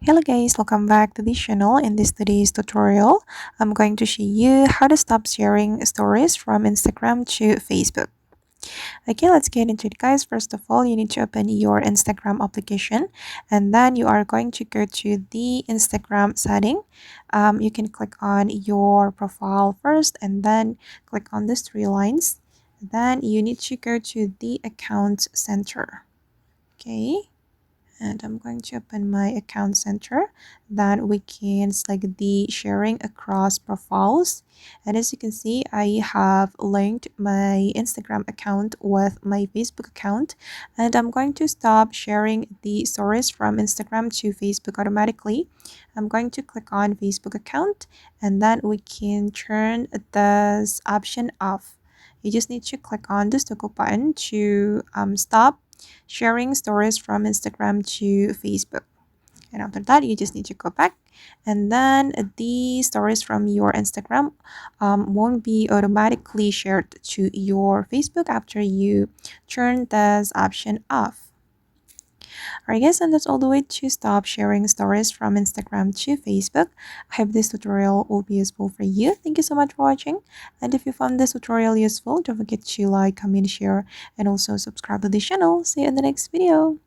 Hello guys, welcome back to this channel. In this today's tutorial, I'm going to show you how to stop sharing stories from Instagram to Facebook. Okay, let's get into it guys. First of all, you need to open your Instagram application and then you are going to go to the Instagram setting. You can click on your profile first and then click on these three lines. Then you need to go to the account center. Okay, and I'm going to open my account center. Then we can select the sharing across profiles, and as you can see I have linked my Instagram account with my Facebook account, and I'm going to stop sharing the stories from Instagram to Facebook automatically. I'm going to click on Facebook account and then we can turn this option off. You just need to click on this toggle button to stop sharing stories from Instagram to Facebook. And after that, you just need to go back, and then the stories from your Instagram won't be automatically shared to your Facebook after you turn this option off. Alright guys, and that's all the way to stop sharing stories from Instagram to Facebook. I hope this tutorial will be useful for you. Thank you so much for watching, and if you found this tutorial useful, don't forget to like, comment, share, and also subscribe to the channel. See you in the next video.